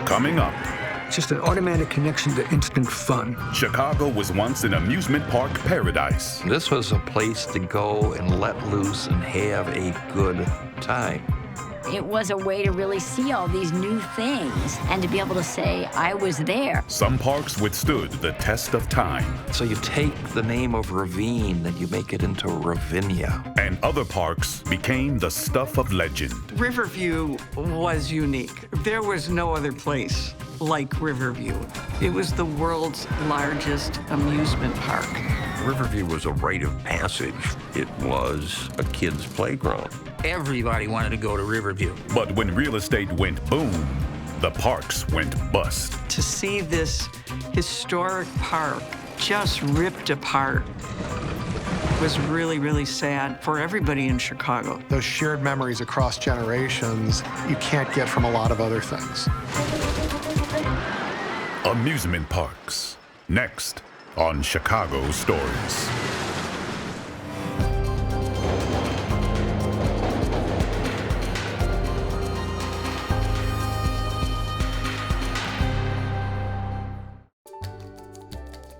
Coming up, It's just an automatic connection to instant fun. Chicago was once an amusement park paradise. This was a place to go and let loose and have a good time. It was a way to really see all these new things and to be able to say, I was there. Some parks withstood the test of time. So you take the name of Ravine and you make it into Ravinia. And other parks became the stuff of legend. Riverview was unique. There was no other place like Riverview. It was the world's largest amusement park. Riverview was a rite of passage. It was a kid's playground. Everybody wanted to go to Riverview. But when real estate went boom, the parks went bust. To see this historic park just ripped apart was really, really sad for everybody in Chicago. Those shared memories across generations you can't get from a lot of other things. Amusement parks. Next on Chicago Stories.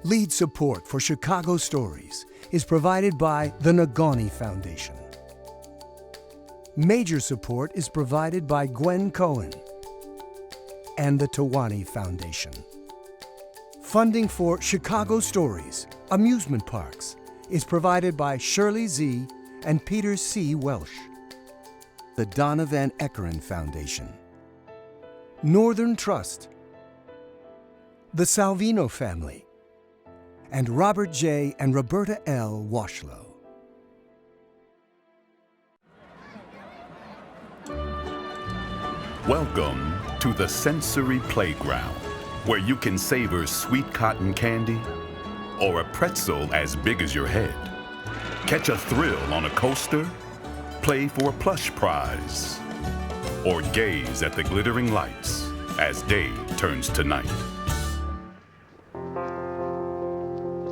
Lead support for Chicago Stories is provided by the Nagani Foundation. Major support is provided by Gwen Cohen and the Tawani Foundation. Funding for Chicago Stories, Amusement Parks, is provided by Shirley Z. and Peter C. Welsh. The Donna Van Eckeren Foundation. Northern Trust. The Salvino Family. And Robert J. and Roberta L. Washlow. Welcome to the Sensory Playground, where you can savor sweet cotton candy or a pretzel as big as your head. Catch a thrill on a coaster, play for a plush prize, or gaze at the glittering lights as day turns to night.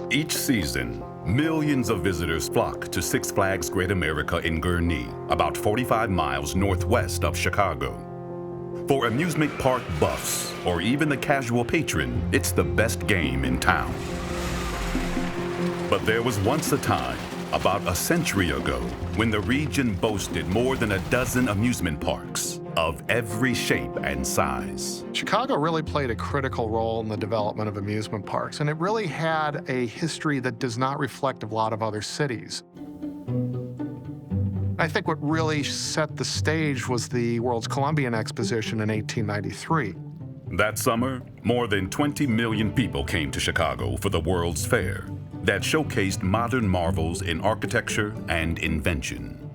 Each season, millions of visitors flock to Six Flags Great America in Gurnee, about 45 miles northwest of Chicago. For amusement park buffs, or even the casual patron, it's the best game in town. But there was once a time, about a century ago, when the region boasted more than a dozen amusement parks of every shape and size. Chicago really played a critical role in the development of amusement parks, and it really had a history that does not reflect a lot of other cities. I think what really set the stage was the World's Columbian Exposition in 1893. That summer, more than 20 million people came to Chicago for the World's Fair that showcased modern marvels in architecture and invention.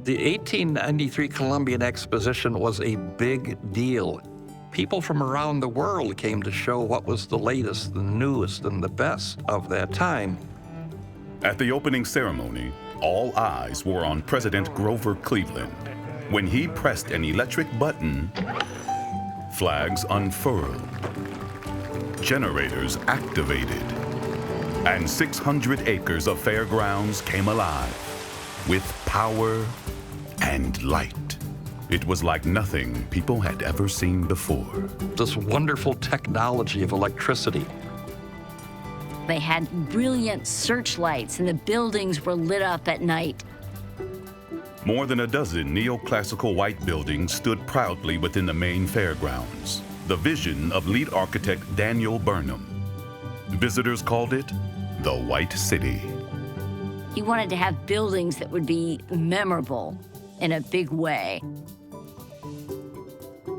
The 1893 Columbian Exposition was a big deal. People from around the world came to show what was the latest, the newest, and the best of that time. At the opening ceremony, all eyes were on President Grover Cleveland. When he pressed an electric button, flags unfurled, generators activated, and 600 acres of fairgrounds came alive with power and light. It was like nothing people had ever seen before. This wonderful technology of electricity. They had brilliant searchlights, and the buildings were lit up at night. More than a dozen neoclassical white buildings stood proudly within the main fairgrounds, the vision of lead architect Daniel Burnham. Visitors called it the White City. He wanted to have buildings that would be memorable in a big way.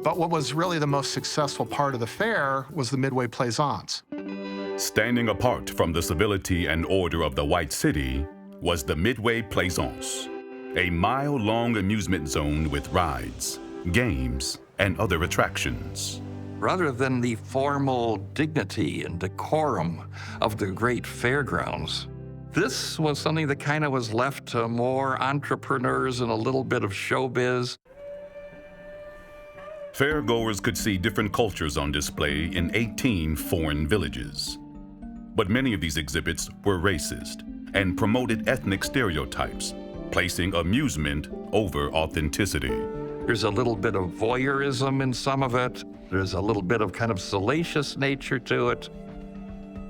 But what was really the most successful part of the fair was the Midway Plaisance. Standing apart from the civility and order of the White City was the Midway Plaisance, a mile-long amusement zone with rides, games, and other attractions. Rather than the formal dignity and decorum of the great fairgrounds, this was something that kind of was left to more entrepreneurs and a little bit of showbiz. Fairgoers could see different cultures on display in 18 foreign villages. But many of these exhibits were racist and promoted ethnic stereotypes, placing amusement over authenticity. There's a little bit of voyeurism in some of it. There's a little bit of kind of salacious nature to it.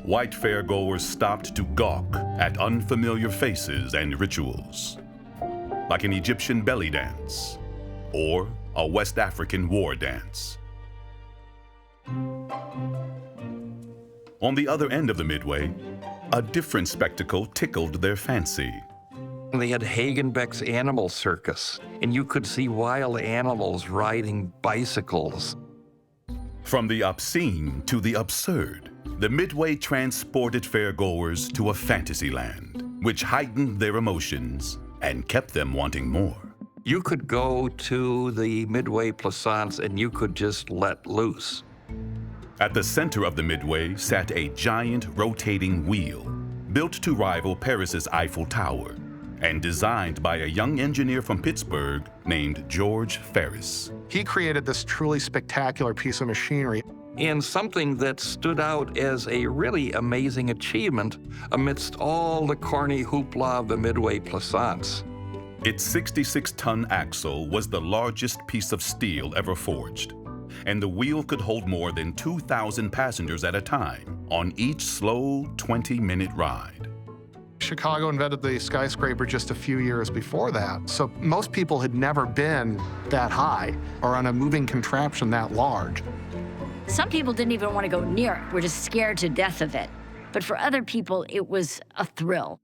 White fairgoers stopped to gawk at unfamiliar faces and rituals, like an Egyptian belly dance or a West African war dance. On the other end of the Midway, a different spectacle tickled their fancy. They had Hagenbeck's Animal Circus, and you could see wild animals riding bicycles. From the obscene to the absurd, the Midway transported fairgoers to a fantasy land, which heightened their emotions and kept them wanting more. You could go to the Midway Plaisance and you could just let loose. At the center of the Midway sat a giant rotating wheel, built to rival Paris's Eiffel Tower, and designed by a young engineer from Pittsburgh named George Ferris. He created this truly spectacular piece of machinery. And something that stood out as a really amazing achievement amidst all the corny hoopla of the Midway Plaisance. Its 66-ton axle was the largest piece of steel ever forged, and the wheel could hold more than 2,000 passengers at a time on each slow 20-minute ride. Chicago invented the skyscraper just a few years before that, so most people had never been that high or on a moving contraption that large. Some people didn't even want to go near it, were just scared to death of it. But for other people, it was a thrill.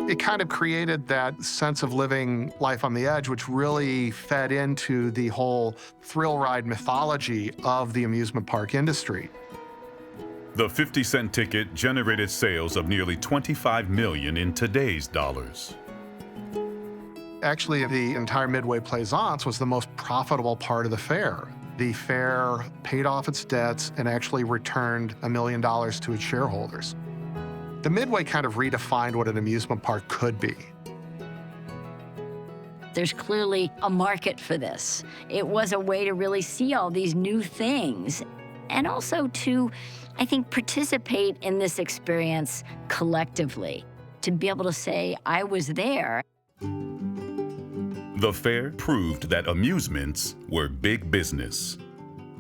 It kind of created that sense of living life on the edge, which really fed into the whole thrill ride mythology of the amusement park industry. The 50-cent ticket generated sales of nearly $25 million in today's dollars. Actually, the entire Midway Plaisance was the most profitable part of the fair. The fair paid off its debts and actually returned $1 million to its shareholders. The Midway kind of redefined what an amusement park could be. There's clearly a market for this. It was a way to really see all these new things and also to, I think, participate in this experience collectively, to be able to say, I was there. The fair proved that amusements were big business,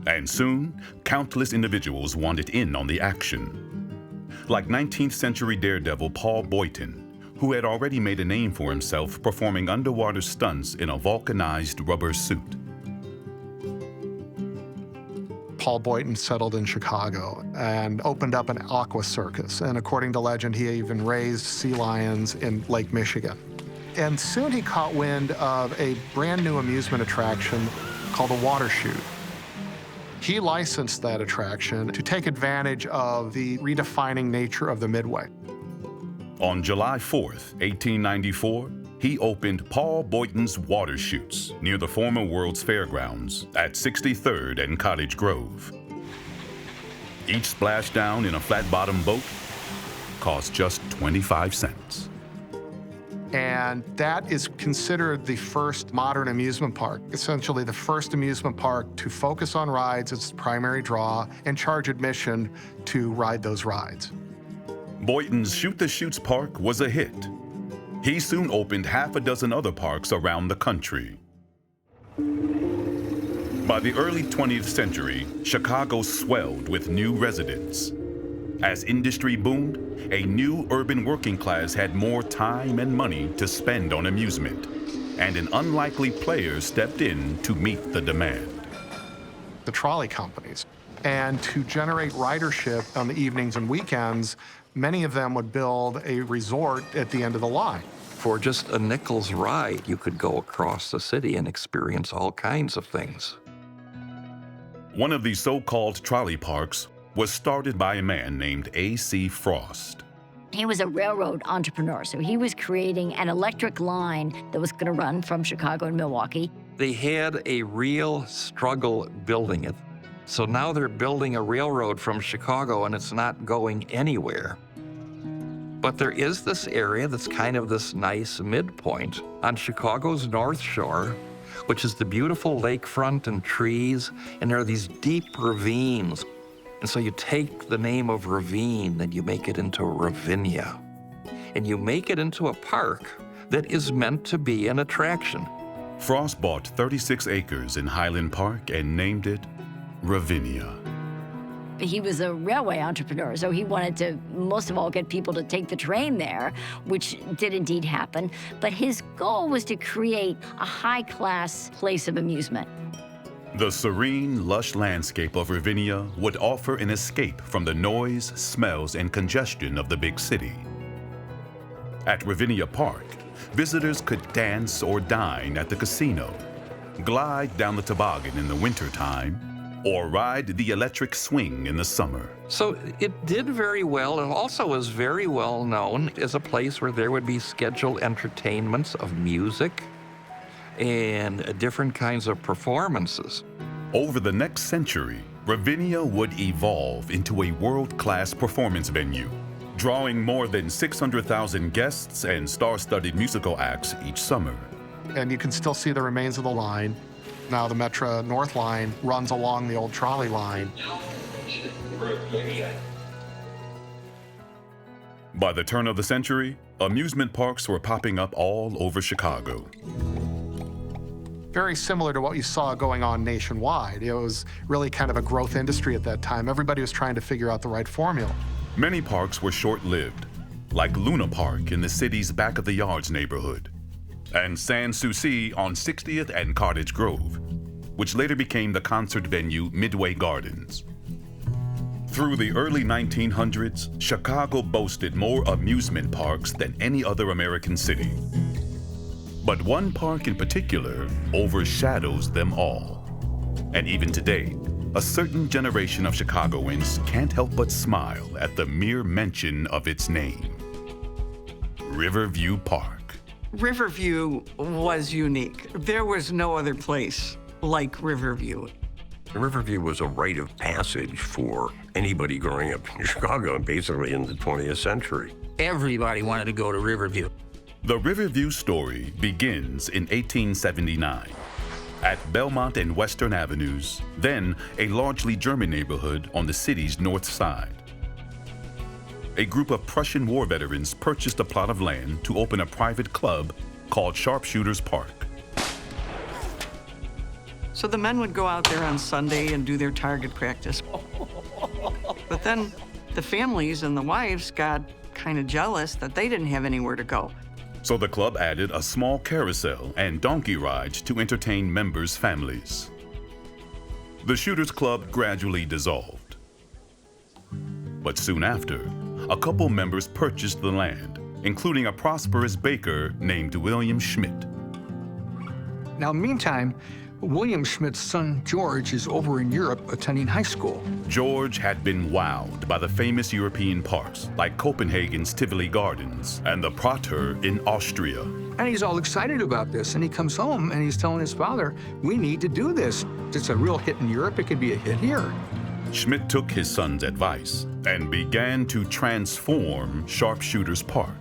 and soon, countless individuals wanted in on the action. Like 19th century daredevil Paul Boyton, who had already made a name for himself performing underwater stunts in a vulcanized rubber suit. Paul Boyton settled in Chicago and opened up an aqua circus, and according to legend, he even raised sea lions in Lake Michigan. And soon he caught wind of a brand new amusement attraction called a water chute. He licensed that attraction to take advantage of the redefining nature of the Midway. On July 4th, 1894, he opened Paul Boyton's Water Chutes near the former World's Fairgrounds at 63rd and Cottage Grove. Each splashdown in a flat-bottom boat cost just 25 cents. And that is considered the first modern amusement park, essentially the first amusement park to focus on rides as its primary draw and charge admission to ride those rides. Boyton's Shoot the Chutes Park was a hit. He soon opened half a dozen other parks around the country. By the early 20th century, Chicago swelled with new residents. As industry boomed, a new urban working class had more time and money to spend on amusement, and an unlikely player stepped in to meet the demand. The trolley companies. And to generate ridership on the evenings and weekends, many of them would build a resort at the end of the line. For just a nickel's ride, you could go across the city and experience all kinds of things. One of these so-called trolley parks was started by a man named A.C. Frost. He was a railroad entrepreneur, so he was creating an electric line that was going to run from Chicago and Milwaukee. They had a real struggle building it. So now they're building a railroad from Chicago and it's not going anywhere. But there is this area that's kind of this nice midpoint on Chicago's North Shore, which is the beautiful lakefront and trees, and there are these deep ravines. And so you take the name of ravine and you make it into Ravinia. And you make it into a park that is meant to be an attraction. Frost bought 36 acres in Highland Park and named it Ravinia. He was a railway entrepreneur, so he wanted to, most of all, get people to take the train there, which did indeed happen. But his goal was to create a high-class place of amusement. The serene, lush landscape of Ravinia would offer an escape from the noise, smells, and congestion of the big city. At Ravinia Park, visitors could dance or dine at the casino, glide down the toboggan in the wintertime, or ride the electric swing in the summer. So it did very well, and also was very well known as a place where there would be scheduled entertainments of music and different kinds of performances. Over the next century, Ravinia would evolve into a world-class performance venue, drawing more than 600,000 guests and star-studded musical acts each summer. And you can still see the remains of the line. Now the Metro North line runs along the old trolley line. By the turn of the century, amusement parks were popping up all over Chicago. Very similar to what you saw going on nationwide. It was really kind of a growth industry at that time. Everybody was trying to figure out the right formula. Many parks were short-lived, like Luna Park in the city's Back of the Yards neighborhood, and Sans Souci on 60th and Cottage Grove, which later became the concert venue Midway Gardens. Through the early 1900s, Chicago boasted more amusement parks than any other American city. But one park in particular overshadows them all. And even today, a certain generation of Chicagoans can't help but smile at the mere mention of its name. Riverview Park. Riverview was unique. There was no other place like Riverview. Riverview was a rite of passage for anybody growing up in Chicago, and basically in the 20th century. Everybody wanted to go to Riverview. The Riverview story begins in 1879 at Belmont and Western Avenues, then a largely German neighborhood on the city's north side. A group of Prussian war veterans purchased a plot of land to open a private club called Sharpshooters Park. So the men would go out there on Sunday and do their target practice. But then the families and the wives got kind of jealous that they didn't have anywhere to go. So the club added a small carousel and donkey rides to entertain members' families. The Shooters Club gradually dissolved. But soon after, a couple members purchased the land, including a prosperous baker named William Schmidt. Now, meantime, William Schmidt's son, George, is over in Europe attending high school. George had been wowed by the famous European parks, like Copenhagen's Tivoli Gardens and the Prater in Austria. And he's all excited about this, and he comes home and he's telling his father, we need to do this. It's a real hit in Europe, it could be a hit here. Schmidt took his son's advice and began to transform Sharpshooters Park.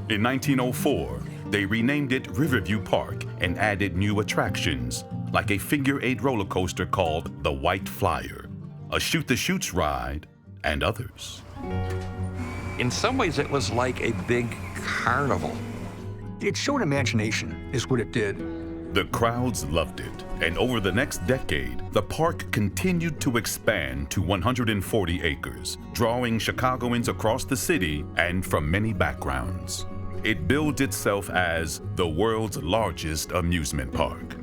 In 1904, they renamed it Riverview Park and added new attractions, like a figure-8 roller coaster called the White Flyer, a shoot-the-chutes ride, and others. In some ways, it was like a big carnival. It showed imagination, is what it did. The crowds loved it, and over the next decade, the park continued to expand to 140 acres, drawing Chicagoans across the city and from many backgrounds. It billed itself as the world's largest amusement park.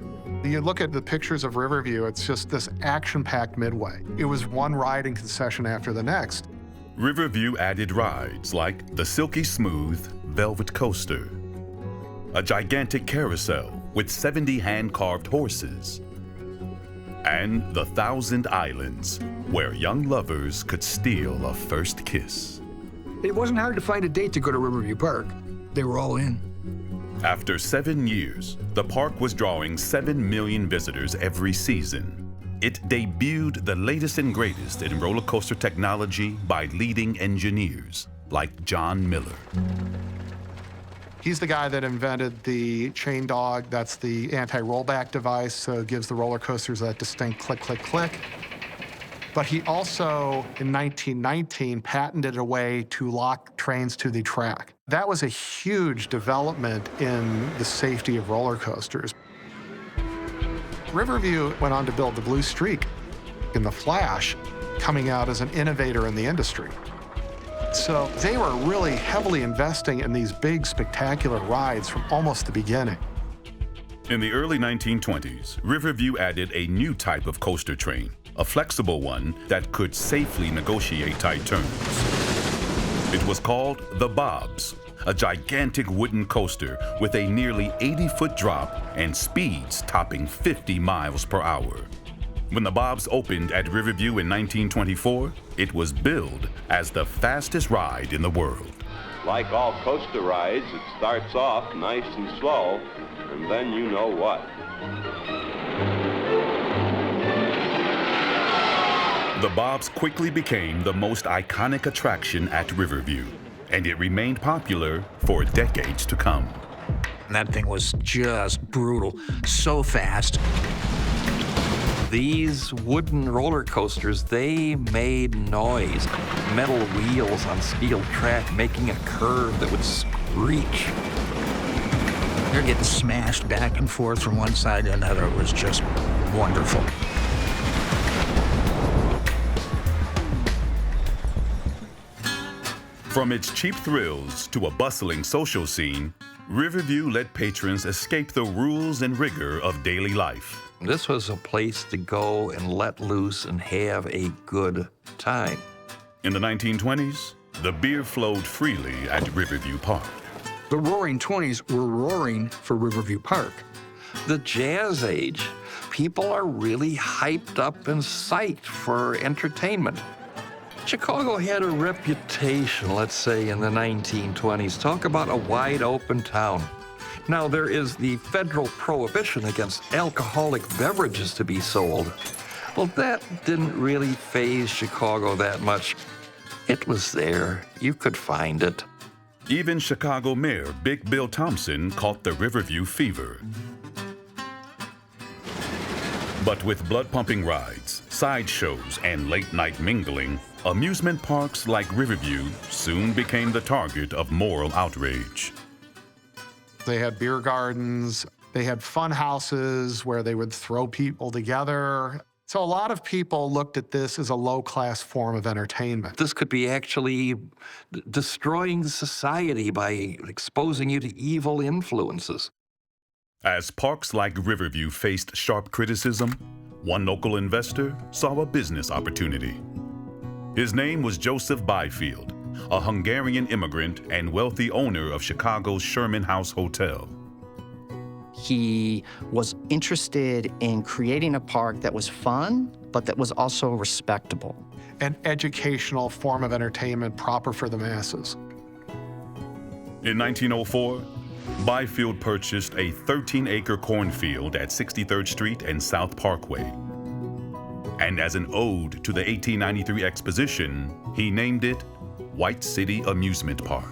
You look at the pictures of Riverview, it's just this action-packed midway. It was one ride and concession after the next. Riverview added rides like the Silky Smooth Velvet Coaster, a gigantic carousel with 70 hand-carved horses, and the 1,000 Islands, where young lovers could steal a first kiss. It wasn't hard to find a date to go to Riverview Park. They were all in. After 7 years, the park was drawing 7 million visitors every season. It debuted the latest and greatest in roller coaster technology by leading engineers like John Miller. He's the guy that invented the chain dog. That's the anti-rollback device, so it gives the roller coasters that distinct click, click, click. But he also, in 1919, patented a way to lock trains to the track. That was a huge development in the safety of roller coasters. Riverview went on to build the Blue Streak in The Flash, coming out as an innovator in the industry. So they were really heavily investing in these big, spectacular rides from almost the beginning. In the early 1920s, Riverview added a new type of coaster train, a flexible one that could safely negotiate tight turns. It was called the Bobs, a gigantic wooden coaster with a nearly 80-foot drop and speeds topping 50 miles per hour. When the Bobs opened at Riverview in 1924, it was billed as the fastest ride in the world. Like all coaster rides, it starts off nice and slow, and then you know what. The Bobs quickly became the most iconic attraction at Riverview, and it remained popular for decades to come. And that thing was just brutal, so fast. These wooden roller coasters, they made noise. Metal wheels on steel track making a curve that would screech. They're getting smashed back and forth from one side to another. It was just wonderful. From its cheap thrills to a bustling social scene, Riverview let patrons escape the rules and rigor of daily life. This was a place to go and let loose and have a good time. In the 1920s, the beer flowed freely at Riverview Park. The Roaring 20s were roaring for Riverview Park. The Jazz Age, people are really hyped up and psyched for entertainment. Chicago had a reputation, let's say, in the 1920s. Talk about a wide open town. Now, there is the federal prohibition against alcoholic beverages to be sold. Well, that didn't really faze Chicago that much. It was there. You could find it. Even Chicago Mayor Big Bill Thompson caught the Riverview fever. But with blood-pumping rides, sideshows, and late-night mingling, amusement parks like Riverview soon became the target of moral outrage. They had beer gardens, they had fun houses where they would throw people together. So a lot of people looked at this as a low-class form of entertainment. This could be actually destroying society by exposing you to evil influences. As parks like Riverview faced sharp criticism, one local investor saw a business opportunity. His name was Joseph Byfield, a Hungarian immigrant and wealthy owner of Chicago's Sherman House Hotel. He was interested in creating a park that was fun, but that was also respectable. An educational form of entertainment proper for the masses. In 1904, Byfield purchased a 13-acre cornfield at 63rd Street and South Parkway. And as an ode to the 1893 exposition, he named it White City Amusement Park.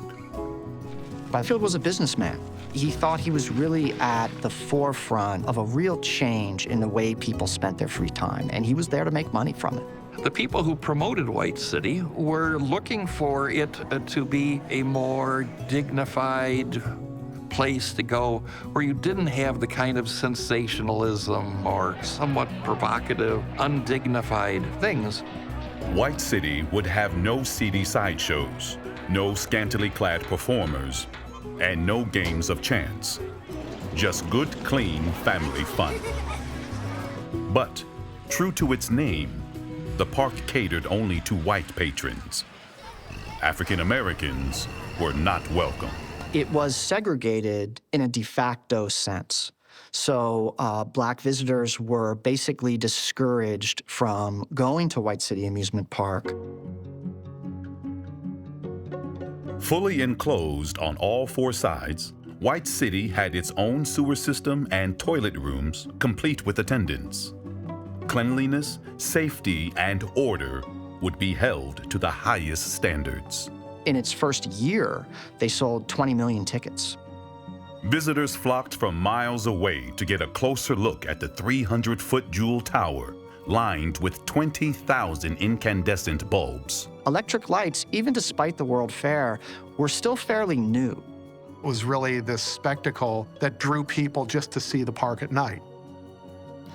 Byfield was a businessman. He thought he was really at the forefront of a real change in the way people spent their free time, and he was there to make money from it. The people who promoted White City were looking for it to be a more dignified place to go where you didn't have the kind of sensationalism or somewhat provocative, undignified things. White City would have no seedy sideshows, no scantily clad performers, and no games of chance. Just good, clean family fun. But, true to its name, the park catered only to white patrons. African Americans were not welcome. It was segregated in a de facto sense. So black visitors were basically discouraged from going to White City Amusement Park. Fully enclosed on all four sides, White City had its own sewer system and toilet rooms, complete with attendants. Cleanliness, safety, and order would be held to the highest standards. In its first year, they sold 20 million tickets. Visitors flocked from miles away to get a closer look at the 300-foot jewel tower, lined with 20,000 incandescent bulbs. Electric lights, even despite the World Fair, were still fairly new. It was really this spectacle that drew people just to see the park at night.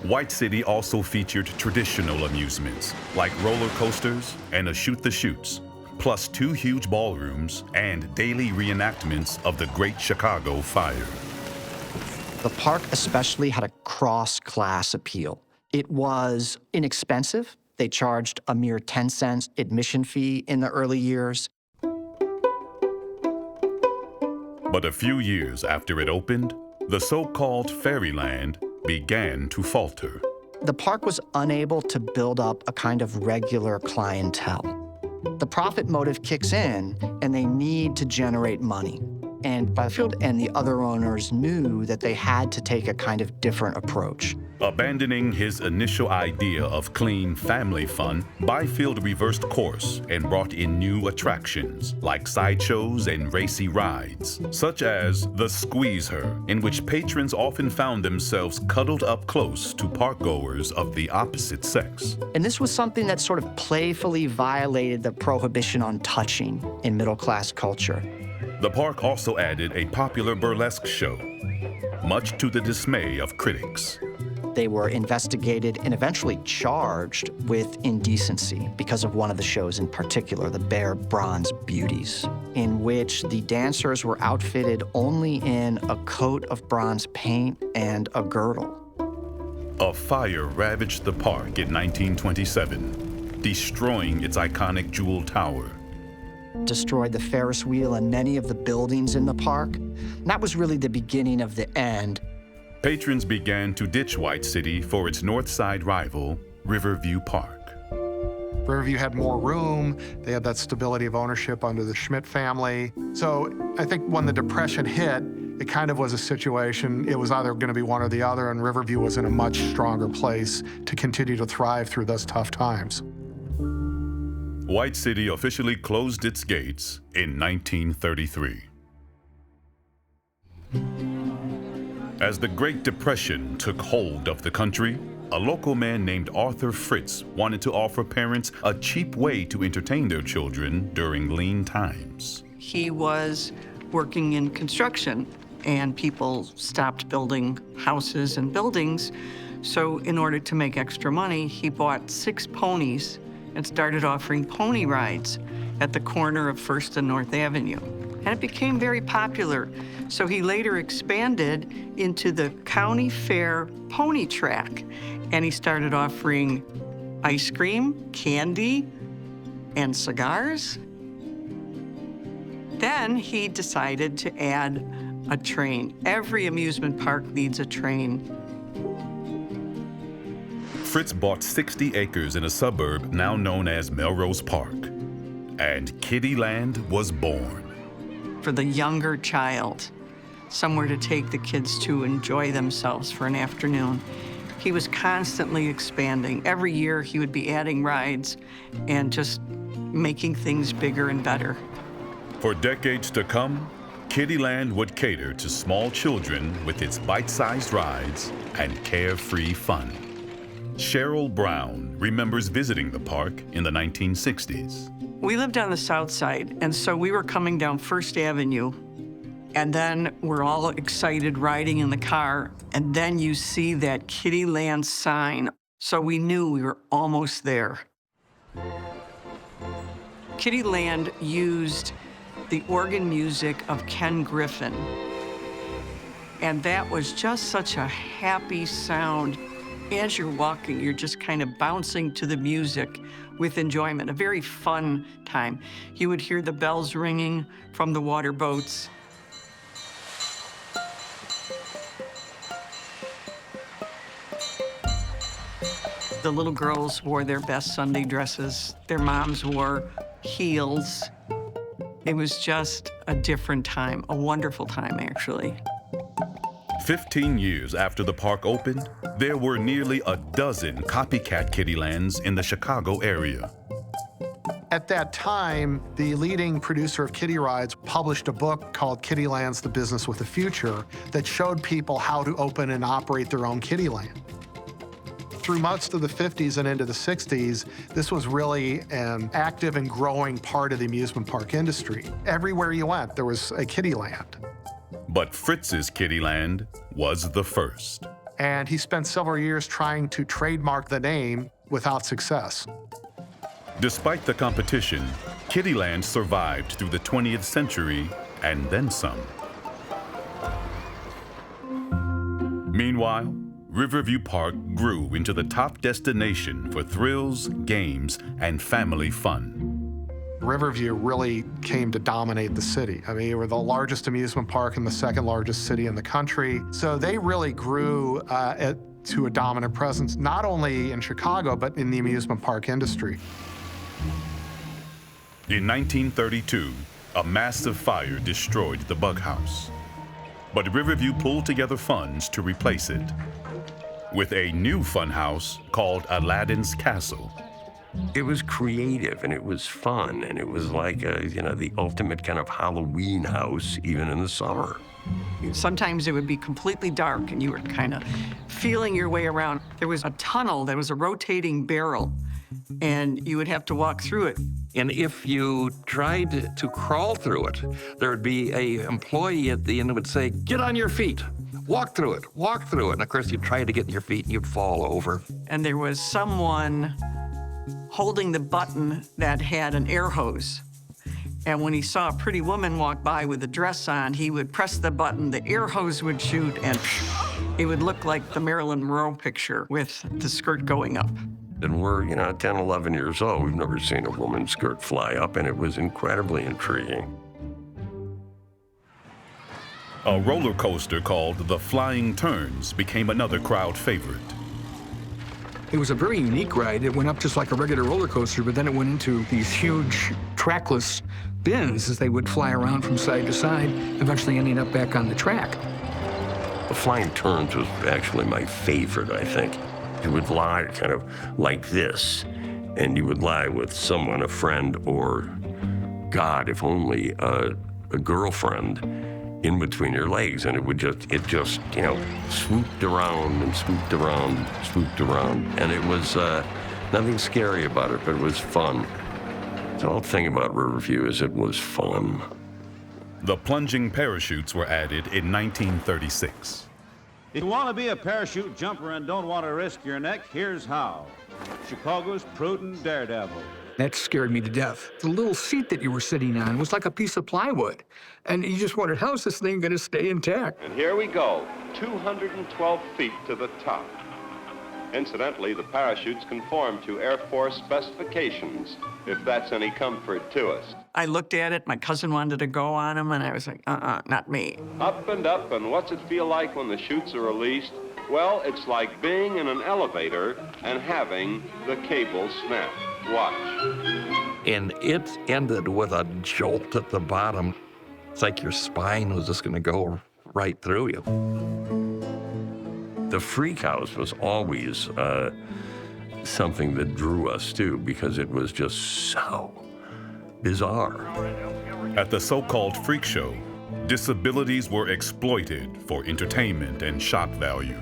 White City also featured traditional amusements like roller coasters and a shoot-the-chutes, plus 2 huge ballrooms and daily reenactments of the Great Chicago Fire. The park especially had a cross-class appeal. It was inexpensive. They charged a mere 10 cents admission fee in the early years. But a few years after it opened, the so-called Fairyland began to falter. The park was unable to build up a kind of regular clientele. The profit motive kicks in, and they need to generate money. And Byfield and the other owners knew that they had to take a kind of different approach. Abandoning his initial idea of clean family fun, Byfield reversed course and brought in new attractions like sideshows and racy rides, such as the Squeeze Her, in which patrons often found themselves cuddled up close to parkgoers of the opposite sex. And this was something that sort of playfully violated the prohibition on touching in middle-class culture. The park also added a popular burlesque show, much to the dismay of critics. They were investigated and eventually charged with indecency because of one of the shows in particular, the Bare Bronze Beauties, in which the dancers were outfitted only in a coat of bronze paint and a girdle. A fire ravaged the park in 1927, destroying its iconic Jewel Tower. Destroyed the Ferris wheel and many of the buildings in the park. And that was really the beginning of the end. Patrons began to ditch White City for its north side rival, Riverview Park. Riverview had more room. They had that stability of ownership under the Schmidt family. So I think when the Depression hit, it kind of was a situation, it was either going to be one or the other, and Riverview was in a much stronger place to continue to thrive through those tough times. White City officially closed its gates in 1933. As the Great Depression took hold of the country, a local man named Arthur Fritz wanted to offer parents a cheap way to entertain their children during lean times. He was working in construction, and people stopped building houses and buildings. So in order to make extra money, he bought 6 ponies and started offering pony rides at the corner of First and North Avenue. And it became very popular. So he later expanded into the county fair pony track. And he started offering ice cream, candy, and cigars. Then he decided to add a train. Every amusement park needs a train. Fritz bought 60 acres in a suburb now known as Melrose Park, and Kiddieland was born. For the younger child, somewhere to take the kids to enjoy themselves for an afternoon. He was constantly expanding. Every year he would be adding rides and just making things bigger and better. For decades to come, Kiddieland would cater to small children with its bite-sized rides and carefree fun. Cheryl Brown remembers visiting the park in the 1960s. We lived on the south side, and so we were coming down First Avenue, and then we're all excited riding in the car, and then you see that Kiddieland sign. So we knew we were almost there. Kiddieland used the organ music of Ken Griffin, and that was just such a happy sound. As you're walking, you're just kind of bouncing to the music with enjoyment, a very fun time. You would hear the bells ringing from the water boats. The little girls wore their best Sunday dresses. Their moms wore heels. It was just a different time, a wonderful time, actually. 15 years after the park opened, there were nearly a dozen copycat Kiddielands in the Chicago area. At that time, the leading producer of kiddie rides published a book called Kiddieland's The Business with the Future that showed people how to open and operate their own Kiddieland. Through most of the 50s and into the 60s, this was really an active and growing part of the amusement park industry. Everywhere you went, there was a Kiddieland. But Fritz's Kiddieland was the first. And he spent several years trying to trademark the name without success. Despite the competition, Kiddieland survived through the 20th century and then some. Meanwhile, Riverview Park grew into the top destination for thrills, games, and family fun. Riverview really came to dominate the city. I mean, they were the largest amusement park and the second largest city in the country. So they really grew to a dominant presence, not only in Chicago, but in the amusement park industry. In 1932, a massive fire destroyed the bug house. But Riverview pulled together funds to replace it with a new fun house called Aladdin's Castle. It was creative and it was fun and it was like the ultimate kind of Halloween house, even in the summer. Sometimes it would be completely dark and you were kind of feeling your way around. There was a tunnel that was a rotating barrel and you would have to walk through it. And if you tried to crawl through it, there would be an employee at the end who would say, "Get on your feet, walk through it, walk through it." And of course, you'd try to get on your feet and you'd fall over. And there was someone holding the button that had an air hose. And when he saw a pretty woman walk by with a dress on, he would press the button, the air hose would shoot, and it would look like the Marilyn Monroe picture with the skirt going up. And we're, 10, 11 years old. We've never seen a woman's skirt fly up, and it was incredibly intriguing. A roller coaster called the Flying Turns became another crowd favorite. It was a very unique ride. It went up just like a regular roller coaster, but then it went into these huge trackless bins as they would fly around from side to side, eventually ending up back on the track. The Flying Turns was actually my favorite, I think. You would lie kind of like this, and you would lie with someone, a friend, or, God, if only a girlfriend in between your legs, and it just swooped around and swooped around, swooped around, and it was nothing scary about it, but it was fun. The whole thing about Riverview is it was fun. The plunging parachutes were added in 1936. If you want to be a parachute jumper and don't want to risk your neck, here's how. Chicago's prudent daredevil. That scared me to death. The little seat that you were sitting on was like a piece of plywood. And you just wondered, how's this thing going to stay intact? And here we go, 212 feet to the top. Incidentally, the parachutes conform to Air Force specifications, if that's any comfort to us. I looked at it, my cousin wanted to go on them, and I was like, not me. Up, and what's it feel like when the chutes are released? Well, it's like being in an elevator and having the cable snap. Watch. And it ended with a jolt at the bottom. It's like your spine was just going to go right through you. The Freak House was always something that drew us, too, because it was just so bizarre. At the so-called Freak Show, disabilities were exploited for entertainment and shock value.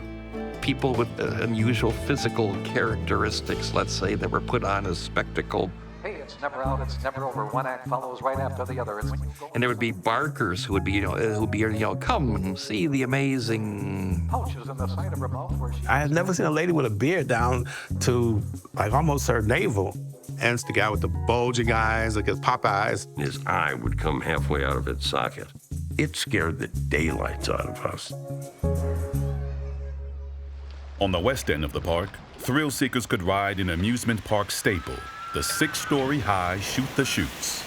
People with unusual physical characteristics, let's say, that were put on as spectacle. Hey, it's never out, it's never over. One act follows right after the other. And there would be barkers who would be, come and see the amazing pouches in the side of her mouth where she... I had never seen a lady with a beard down to like almost her navel. And it's the guy with the bulging eyes, like his pop eyes. His eye would come halfway out of its socket. It scared the daylights out of us. On the west end of the park, thrill seekers could ride an amusement park staple, the 6-story high Shoot the Chutes.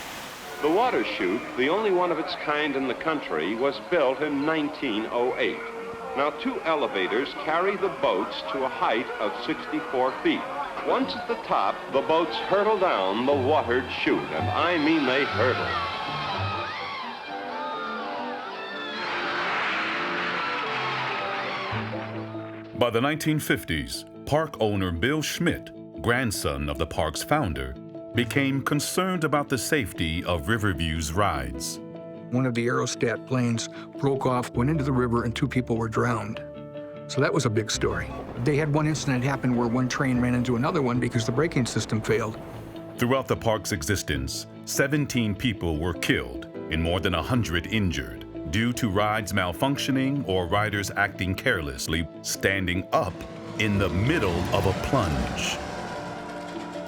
The water chute, the only one of its kind in the country, was built in 1908. Now, 2 elevators carry the boats to a height of 64 feet. Once at the top, the boats hurtle down the watered chute, and I mean they hurtle. By the 1950s, park owner Bill Schmidt, grandson of the park's founder, became concerned about the safety of Riverview's rides. One of the aerostat planes broke off, went into the river, and 2 people were drowned. So that was a big story. They had one incident happen where one train ran into another one because the braking system failed. Throughout the park's existence, 17 people were killed and more than 100 injured due to rides malfunctioning or riders acting carelessly, standing up in the middle of a plunge.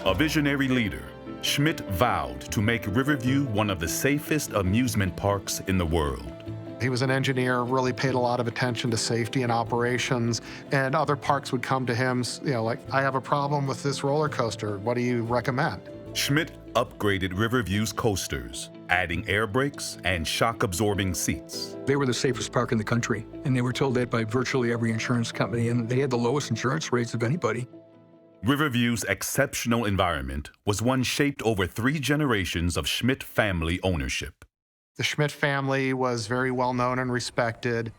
A visionary leader, Schmidt vowed to make Riverview one of the safest amusement parks in the world. He was an engineer, really paid a lot of attention to safety and operations, and other parks would come to him, like, I have a problem with this roller coaster. What do you recommend? Schmidt upgraded Riverview's coasters, adding air brakes and shock-absorbing seats. They were the safest park in the country, and they were told that by virtually every insurance company, and they had the lowest insurance rates of anybody. Riverview's exceptional environment was one shaped over 3 generations of Schmidt family ownership. The Schmidt family was very well known and respected.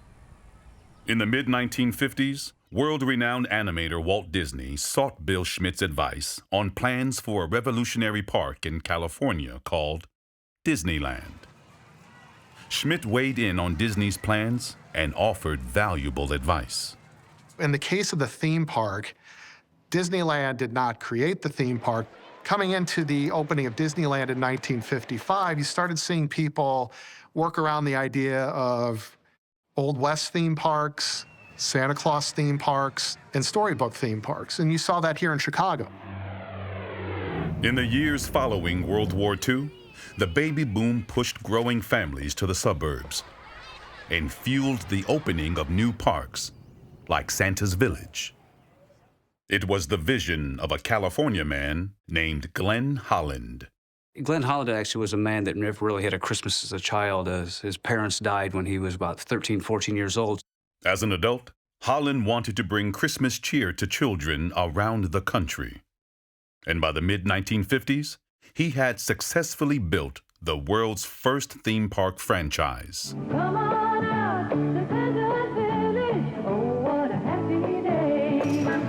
In the mid-1950s, world-renowned animator Walt Disney sought Bill Schmidt's advice on plans for a revolutionary park in California called Disneyland. Schmidt weighed in on Disney's plans and offered valuable advice. In the case of the theme park, Disneyland did not create the theme park. Coming into the opening of Disneyland in 1955, you started seeing people work around the idea of Old West theme parks, Santa Claus theme parks, and storybook theme parks, and you saw that here in Chicago. In the years following World War II, the baby boom pushed growing families to the suburbs and fueled the opening of new parks, like Santa's Village. It was the vision of a California man named Glenn Holland. Glenn Holland actually was a man that never really had a Christmas as a child, as his parents died when he was about 13, 14 years old. As an adult, Holland wanted to bring Christmas cheer to children around the country. And by the mid-1950s, he had successfully built the world's first theme park franchise. Come on out to Santa's Village, oh, what a happy day.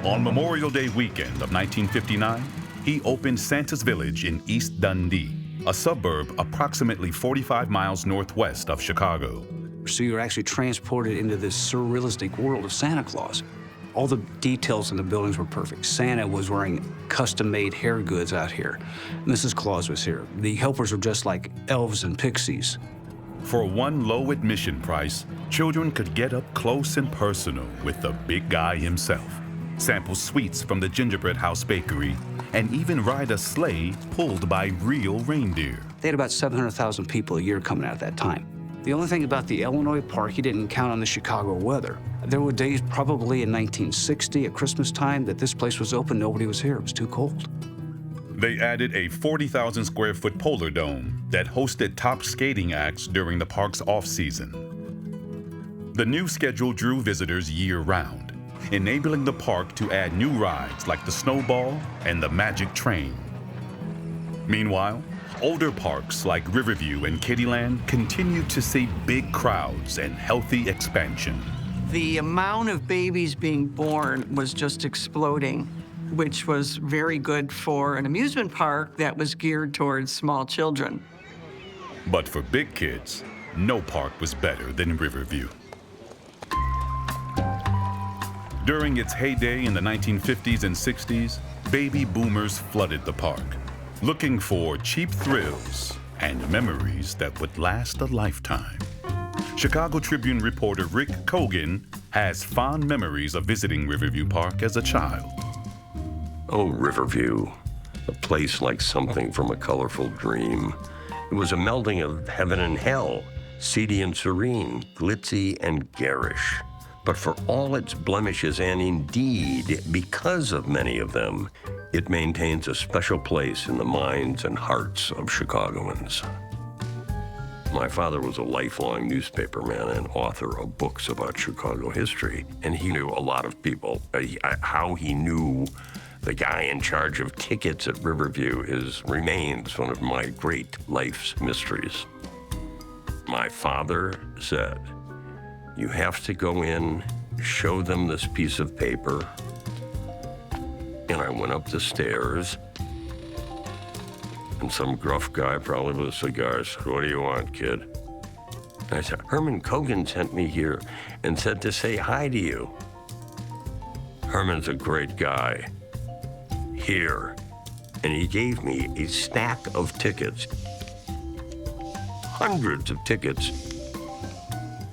On Memorial Day weekend of 1959, he opened Santa's Village in East Dundee, a suburb approximately 45 miles northwest of Chicago. So you're actually transported into this surrealistic world of Santa Claus. All the details in the buildings were perfect. Santa was wearing custom-made hair goods out here. Mrs. Claus was here. The helpers were just like elves and pixies. For one low admission price, children could get up close and personal with the big guy himself, sample sweets from the Gingerbread House Bakery, and even ride a sleigh pulled by real reindeer. They had about 700,000 people a year coming out at that time. The only thing about the Illinois park, you didn't count on the Chicago weather. There were days probably in 1960 at Christmas time that this place was open, nobody was here, it was too cold. They added a 40,000 square foot Polar Dome that hosted top skating acts during the park's off-season. The new schedule drew visitors year-round, enabling the park to add new rides like the Snowball and the Magic Train. Meanwhile, older parks like Riverview and Kiddieland continued to see big crowds and healthy expansion. The amount of babies being born was just exploding, which was very good for an amusement park that was geared towards small children. But for big kids, no park was better than Riverview. During its heyday in the 1950s and 60s, baby boomers flooded the park, looking for cheap thrills and memories that would last a lifetime. Chicago Tribune reporter Rick Kogan has fond memories of visiting Riverview Park as a child. Oh, Riverview, a place like something from a colorful dream. It was a melding of heaven and hell, seedy and serene, glitzy and garish. But for all its blemishes, and indeed because of many of them, it maintains a special place in the minds and hearts of Chicagoans. My father was a lifelong newspaperman and author of books about Chicago history, and he knew a lot of people. How he knew the guy in charge of tickets at Riverview remains one of my great life's mysteries. My father said, "You have to go in, show them this piece of paper." And I went up the stairs, and some gruff guy, probably with cigars, said, "What do you want, kid?" And I said, "Herman Kogan sent me here and said to say hi to you." Herman's a great guy. Here. And he gave me a stack of tickets. Hundreds of tickets.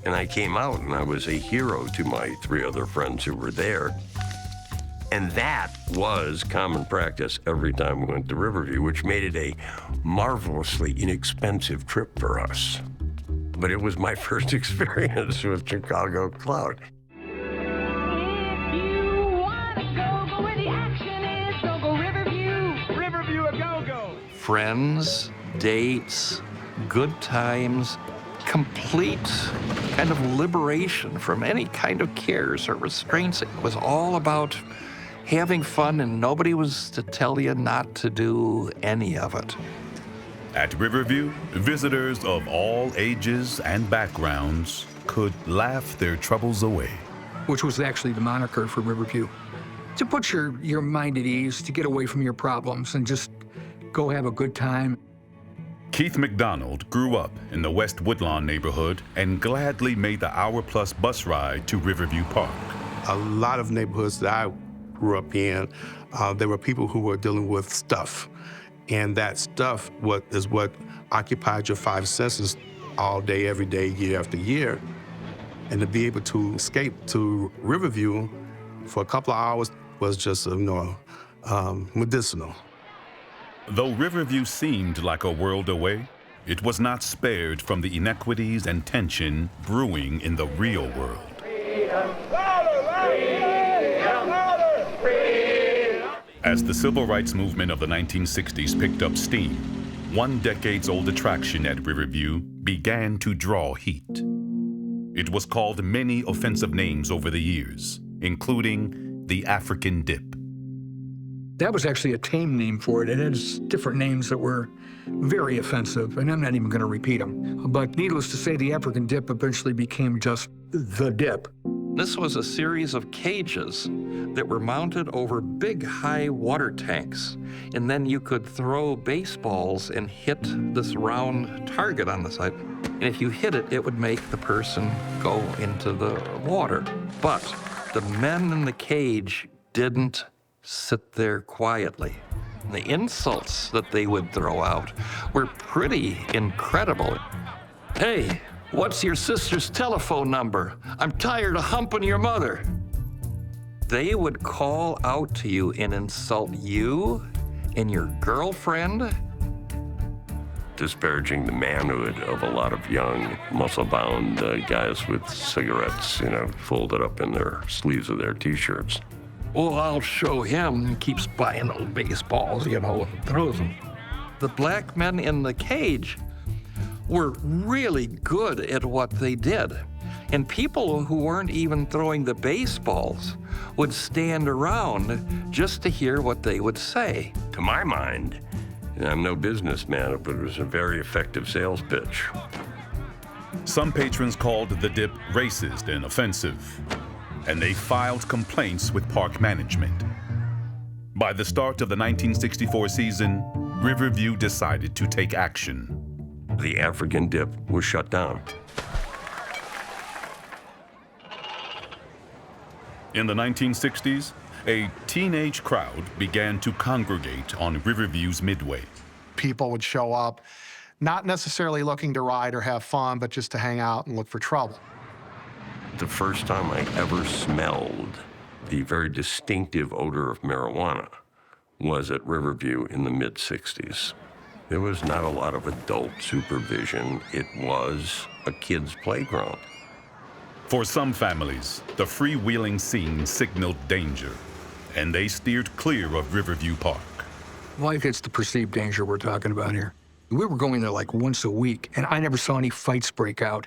And I came out and I was a hero to my 3 other friends who were there. And that was common practice every time we went to Riverview, which made it a marvelously inexpensive trip for us. But it was my first experience with Chicago Cloud. Friends, dates, good times, complete kind of liberation from any kind of cares or restraints. It was all about having fun, and nobody was to tell you not to do any of it. At Riverview, visitors of all ages and backgrounds could laugh their troubles away. Which was actually the moniker for Riverview. To put your mind at ease, to get away from your problems and just go have a good time. Keith McDonald grew up in the West Woodlawn neighborhood and gladly made the hour-plus bus ride to Riverview Park. A lot of neighborhoods that I grew up in, there were people who were dealing with stuff. And that stuff is what occupied your 5 senses all day, every day, year after year. And to be able to escape to Riverview for a couple of hours was just, medicinal. Though Riverview seemed like a world away, it was not spared from the inequities and tension brewing in the real world. As the civil rights movement of the 1960s picked up steam, one decades-old attraction at Riverview began to draw heat. It was called many offensive names over the years, including the African Dip. That was actually a tame name for it. It has different names that were very offensive, and I'm not even going to repeat them. But needless to say, the African Dip eventually became just the dip. This was a series of cages that were mounted over big, high water tanks. And then you could throw baseballs and hit this round target on the side. And if you hit it, it would make the person go into the water. But the men in the cage didn't sit there quietly. The insults that they would throw out were pretty incredible. Hey, what's your sister's telephone number? I'm tired of humping your mother. They would call out to you and insult you and your girlfriend. Disparaging the manhood of a lot of young, muscle-bound guys with cigarettes, folded up in their sleeves of their T-shirts. Well, I'll show him. He keeps buying those baseballs, and throws them. The black men in the cage were really good at what they did. And people who weren't even throwing the baseballs would stand around just to hear what they would say. To my mind, and I'm no businessman, but it was a very effective sales pitch. Some patrons called the dip racist and offensive, and they filed complaints with park management. By the start of the 1964 season, Riverview decided to take action. The African Dip was shut down. In the 1960s, a teenage crowd began to congregate on Riverview's midway. People would show up, not necessarily looking to ride or have fun, but just to hang out and look for trouble. The first time I ever smelled the very distinctive odor of marijuana was at Riverview in the mid-60s. There was not a lot of adult supervision. It was a kid's playground. For some families, the freewheeling scene signaled danger, and they steered clear of Riverview Park. Well, it's the perceived danger we're talking about here. We were going there like once a week, and I never saw any fights break out.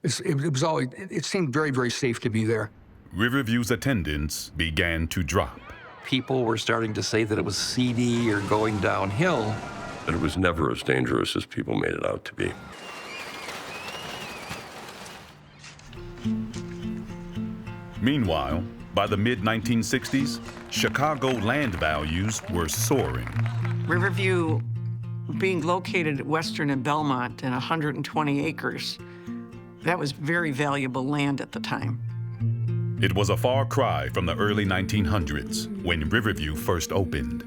It seemed very, very safe to be there. Riverview's attendance began to drop. People were starting to say that it was seedy or going downhill. But it was never as dangerous as people made it out to be. Meanwhile, by the mid-1960s, Chicago land values were soaring. Riverview, being located at Western and Belmont in 120 acres, that was very valuable land at the time. It was a far cry from the early 1900s when Riverview first opened.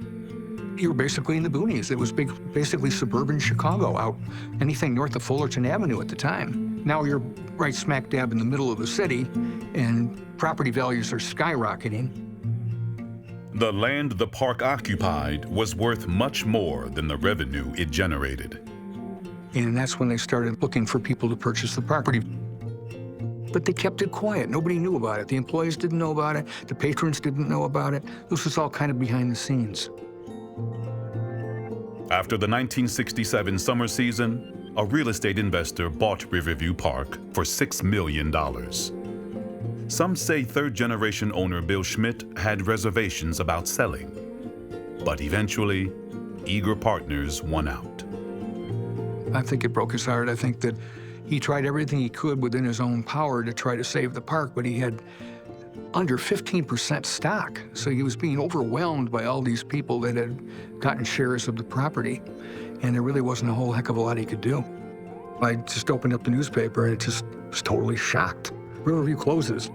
You were basically in the boonies. It was basically suburban Chicago, out anything north of Fullerton Avenue at the time. Now you're right smack dab in the middle of the city, and property values are skyrocketing. The land the park occupied was worth much more than the revenue it generated. And that's when they started looking for people to purchase the property. But they kept it quiet. Nobody knew about it. The employees didn't know about it. The patrons didn't know about it. This was all kind of behind the scenes. After the 1967 summer season, a real estate investor bought Riverview Park for $6 million. Some say third-generation owner Bill Schmidt had reservations about selling. But eventually, eager partners won out. I think it broke his heart. I think that he tried everything he could within his own power to try to save the park, but he had under 15% stock. So he was being overwhelmed by all these people that had gotten shares of the property, and there really wasn't a whole heck of a lot he could do. I just opened up the newspaper and it just was totally shocked. Riverview closes.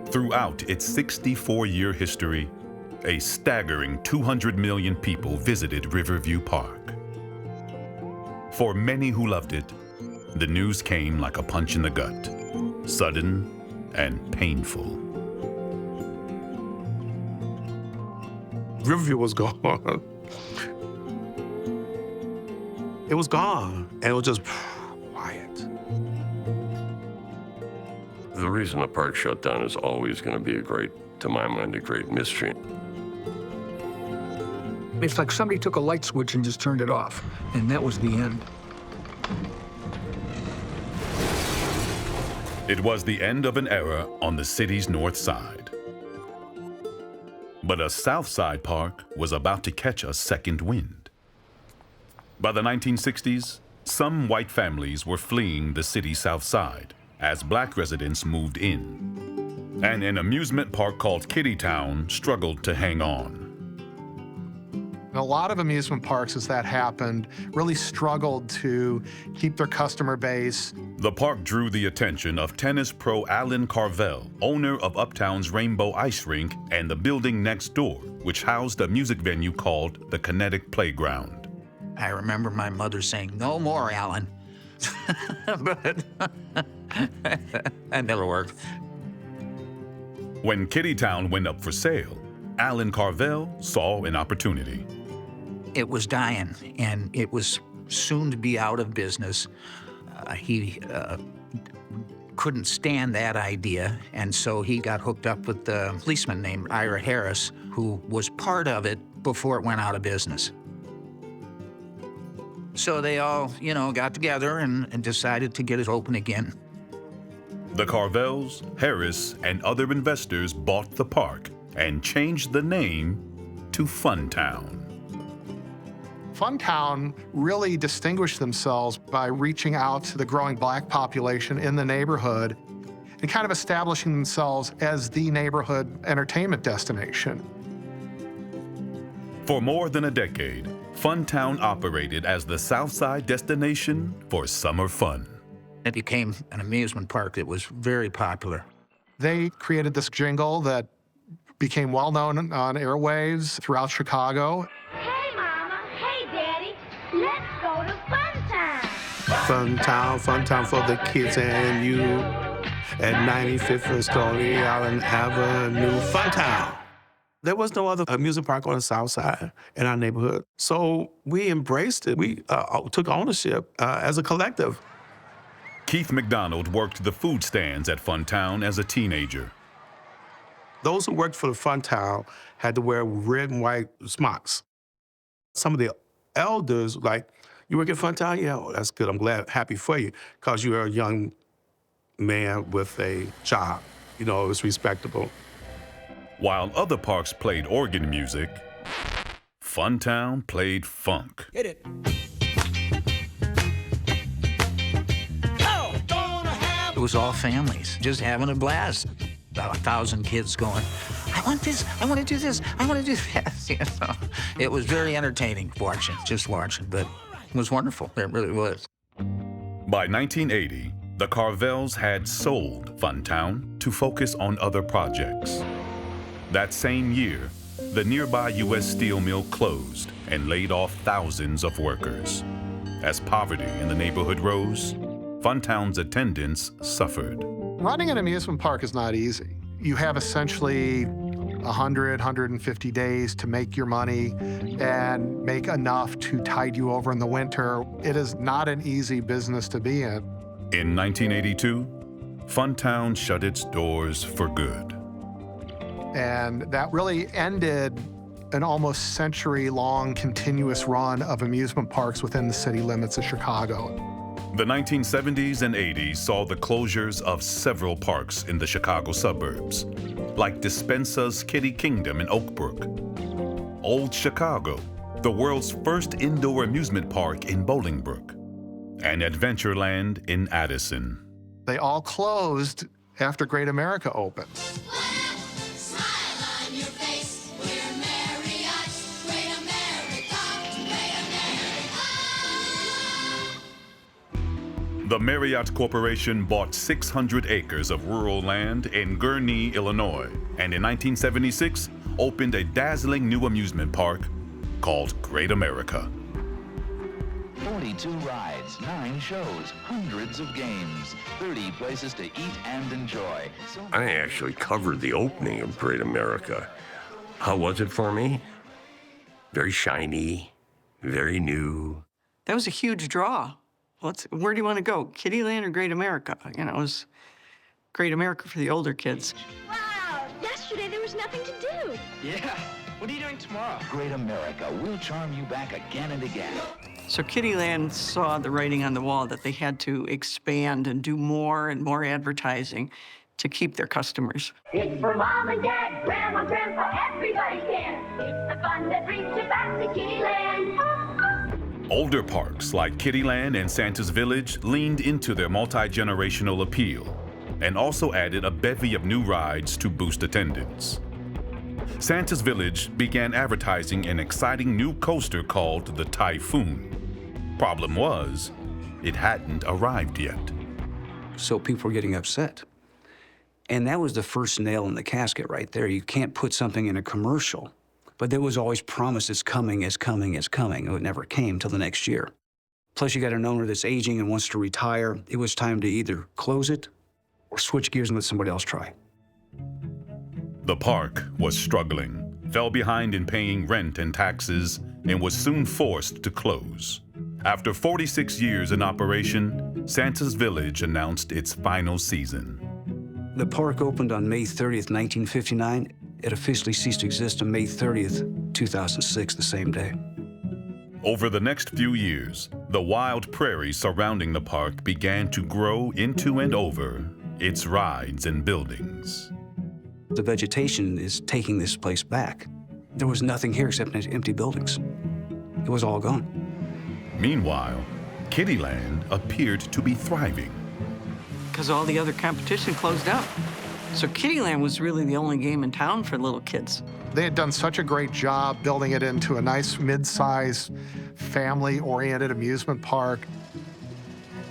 Throughout its 64-year history, a staggering 200 million people visited Riverview Park. For many who loved it, the news came like a punch in the gut, sudden and painful. Riverview was gone. It was gone, and it was just quiet. The reason the park shut down is always going to be to my mind, a great mystery. It's like somebody took a light switch and just turned it off, and that was the end. It was the end of an era on the city's north side. But a south side park was about to catch a second wind. By the 1960s, some white families were fleeing the city's south side as black residents moved in. And an amusement park called Kiddieland struggled to hang on. A lot of amusement parks, as that happened, really struggled to keep their customer base. The park drew the attention of tennis pro Alan Carvel, owner of Uptown's Rainbow Ice Rink and the building next door, which housed a music venue called the Kinetic Playground. I remember my mother saying, "No more, Alan." But that never worked. When Kiddieland went up for sale, Alan Carvel saw an opportunity. It was dying, and it was soon to be out of business. He couldn't stand that idea, and so he got hooked up with a policeman named Ira Harris, who was part of it before it went out of business. So they all, got together and decided to get it open again. The Carvels, Harris, and other investors bought the park and changed the name to Funtown. Funtown really distinguished themselves by reaching out to the growing black population in the neighborhood and kind of establishing themselves as the neighborhood entertainment destination. For more than a decade, Funtown operated as the Southside destination for summer fun. It became an amusement park that was very popular. They created this jingle that became well known on airwaves throughout Chicago. Hey, Mama. Hey, Daddy. Let's go to Funtown, Funtown for the kids and you. At 95th and Stony Island Avenue, Funtown. There was no other amusement park on the south side in our neighborhood. So we embraced it. We took ownership as a collective. Keith McDonald worked the food stands at Funtown as a teenager. Those who worked for the Funtown had to wear red and white smocks. Some of the elders, like, "You work at Funtown? Yeah, well, that's good. I'm glad, happy for you, because you're a young man with a job. It was respectable." While other parks played organ music, Funtown played funk. Hit it. It was all families, just having a blast. About 1,000 kids going, "I want this, I want to do this, I want to do that." It was very entertaining watching, but it was wonderful. It really was. By 1980, The Carvels had sold Funtown to focus on other projects. That same year, the nearby U.S. steel mill closed and laid off thousands of workers. As poverty in the neighborhood rose, Funtown's attendance suffered. Running an amusement park is not easy. You have essentially 100, 150 days to make your money and make enough to tide you over in the winter. It is not an easy business to be in. In 1982, Funtown shut its doors for good. And that really ended an almost century-long continuous run of amusement parks within the city limits of Chicago. The 1970s and 80s saw the closures of several parks in the Chicago suburbs, like Dispensa's Kiddie Kingdom in Oak Brook, Old Chicago, the world's first indoor amusement park in Bolingbrook, and Adventureland in Addison. They all closed after Great America opened. The Marriott Corporation bought 600 acres of rural land in Gurnee, Illinois, and in 1976 opened a dazzling new amusement park called Great America. 42 rides, 9 shows, hundreds of games, 30 places to eat and enjoy. I actually covered the opening of Great America. How was it for me? Very shiny, very new. That was a huge draw. Where do you want to go, Kiddieland or Great America? You know, it was Great America for the older kids. Wow, yesterday there was nothing to do. Yeah, what are you doing tomorrow? Great America will charm you back again and again. So Kiddieland saw the writing on the wall that they had to expand and do more and more advertising to keep their customers. It's for Mom and Dad, Grandma, Grandpa, everybody can. It's the fun that brings you back to Kiddieland. Older parks like Kiddieland and Santa's Village leaned into their multi-generational appeal and also added a bevy of new rides to boost attendance. Santa's Village began advertising an exciting new coaster called the Typhoon. Problem was, it hadn't arrived yet. So people were getting upset. And that was the first nail in the casket right there. You can't put something in a commercial. But there was always promise it's coming, it's coming, it's coming. It never came till the next year. Plus, you got an owner that's aging and wants to retire. It was time to either close it or switch gears and let somebody else try. The park was struggling, fell behind in paying rent and taxes, and was soon forced to close. After 46 years in operation, Santa's Village announced its final season. The park opened on May 30th, 1959. It officially ceased to exist on May 30th, 2006, the same day. Over the next few years, the wild prairie surrounding the park began to grow into and over its rides and buildings. The vegetation is taking this place back. There was nothing here except empty buildings. It was all gone. Meanwhile, Kiddieland appeared to be thriving. Because all the other competition closed up. So Kiddieland was really the only game in town for little kids. They had done such a great job building it into a nice mid-size, family-oriented amusement park.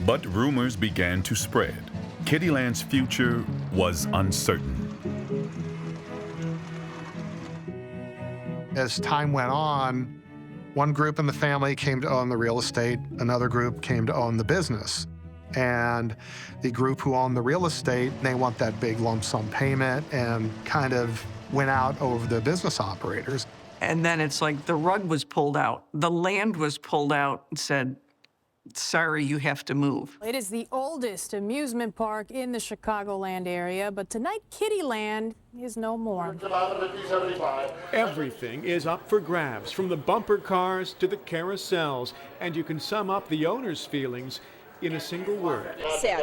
But rumors began to spread. Kiddieland's future was uncertain. As time went on, one group in the family came to own the real estate, another group came to own the business. And the group who owned the real estate, they want that big lump sum payment and kind of went out over the business operators. And then it's like the rug was pulled out. The land was pulled out and said, sorry, you have to move. It is the oldest amusement park in the Chicagoland area, but tonight Kiddieland is no more. Everything is up for grabs, from the bumper cars to the carousels, and you can sum up the owner's feelings in a single word. Sad.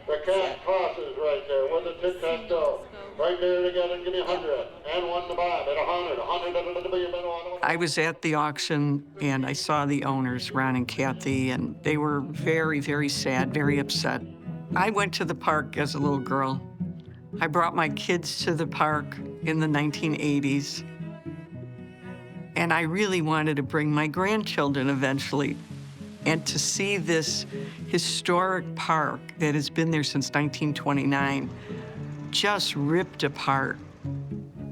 The cash crosses right there. Where the tit tat go? Right there together. Give me 100 and 1 to buy. Bet 100. I was at the auction and I saw the owners, Ron and Kathy, and they were very, very sad, very upset. I went to the park as a little girl. I brought my kids to the park in the 1980s. And I really wanted to bring my grandchildren eventually. And to see this historic park that has been there since 1929 just ripped apart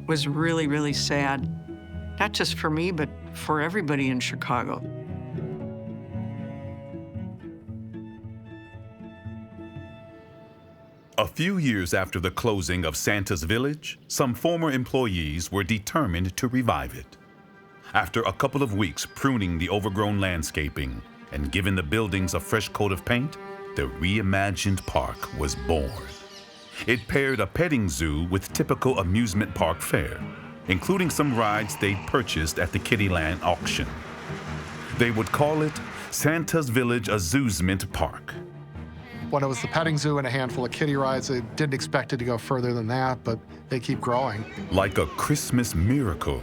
was really, really sad. Not just for me, but for everybody in Chicago. A few years after the closing of Santa's Village, some former employees were determined to revive it. After a couple of weeks pruning the overgrown landscaping and giving the buildings a fresh coat of paint, the reimagined park was born. It paired a petting zoo with typical amusement park fare, including some rides they'd purchased at the Kiddieland auction. They would call it Santa's Village Amusement Park. When it was the petting zoo and a handful of kiddie rides, they didn't expect it to go further than that, but they keep growing. Like a Christmas miracle,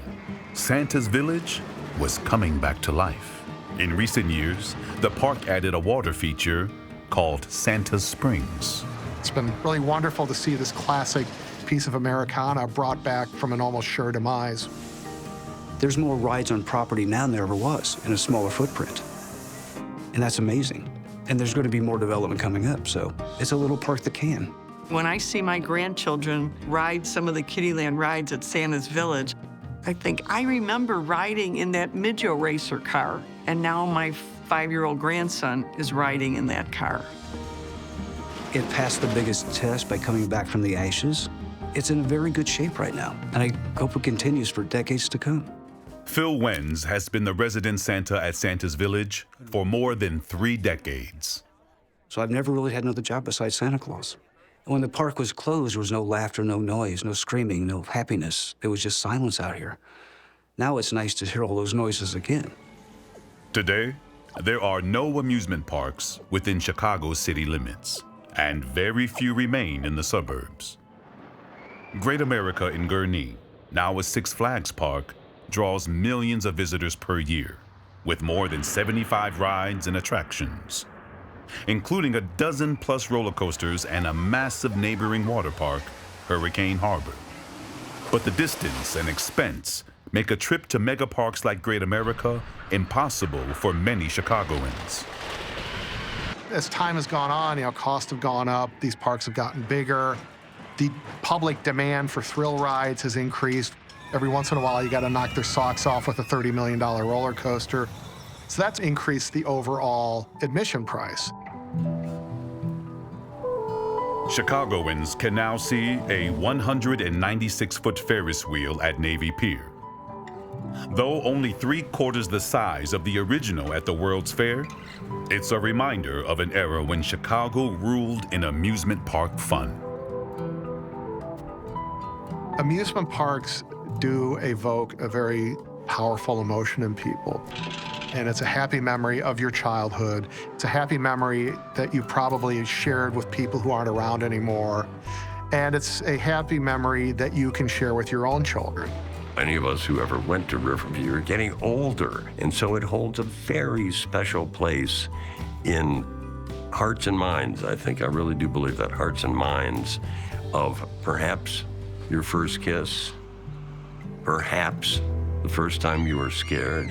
Santa's Village was coming back to life. In recent years, the park added a water feature called Santa's Springs. It's been really wonderful to see this classic piece of Americana brought back from an almost sure demise. There's more rides on property now than there ever was in a smaller footprint. And that's amazing. And there's going to be more development coming up, so it's a little park that can. When I see my grandchildren ride some of the Kiddieland rides at Santa's Village, I think, I remember riding in that Midjo racer car, and now my 5-year-old grandson is riding in that car. It passed the biggest test by coming back from the ashes. It's in very good shape right now, and I hope it continues for decades to come. Phil Wenz has been the resident Santa at Santa's Village for more than 3 decades. So I've never really had another job besides Santa Claus. And when the park was closed, there was no laughter, no noise, no screaming, no happiness. There was just silence out here. Now it's nice to hear all those noises again. Today, there are no amusement parks within Chicago's city limits, and very few remain in the suburbs. Great America in Gurnee, now a Six Flags park, draws millions of visitors per year, with more than 75 rides and attractions, including a dozen-plus roller coasters and a massive neighboring water park, Hurricane Harbor. But the distance and expense make a trip to mega parks like Great America impossible for many Chicagoans. As time has gone on, costs have gone up, these parks have gotten bigger, the public demand for thrill rides has increased. Every once in a while, you got to knock their socks off with a $30 million roller coaster. So that's increased the overall admission price. Chicagoans can now see a 196-foot Ferris wheel at Navy Pier. Though only 3/4 the size of the original at the World's Fair, it's a reminder of an era when Chicago ruled in amusement park fun. Amusement parks do evoke a very powerful emotion in people. And it's a happy memory of your childhood. It's a happy memory that you probably shared with people who aren't around anymore. And it's a happy memory that you can share with your own children. Any of us who ever went to Riverview are getting older, and so it holds a very special place in hearts and minds. I really do believe that hearts and minds of perhaps your first kiss, perhaps the first time you were scared,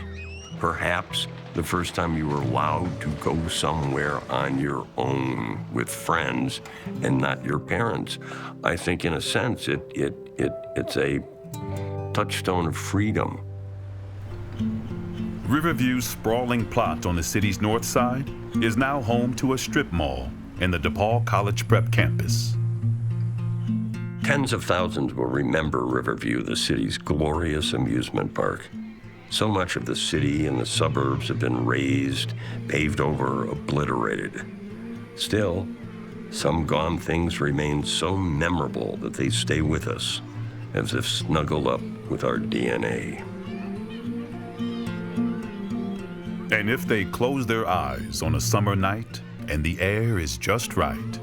perhaps the first time you were allowed to go somewhere on your own with friends and not your parents. I think in a sense it's a touchstone of freedom. Riverview's sprawling plot on the city's north side is now home to a strip mall in the DePaul College Prep campus. Tens of thousands will remember Riverview, the city's glorious amusement park. So much of the city and the suburbs have been razed, paved over, obliterated. Still, some gone things remain so memorable that they stay with us, as if snuggled up with our DNA. And if they close their eyes on a summer night and the air is just right,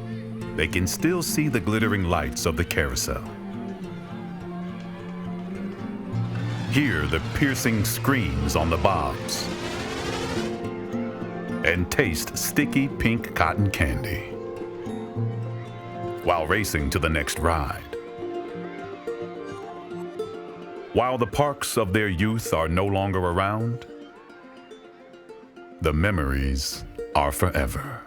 they can still see the glittering lights of the carousel. Hear the piercing screams on the bobs, and taste sticky pink cotton candy while racing to the next ride. While the parks of their youth are no longer around, The memories are forever.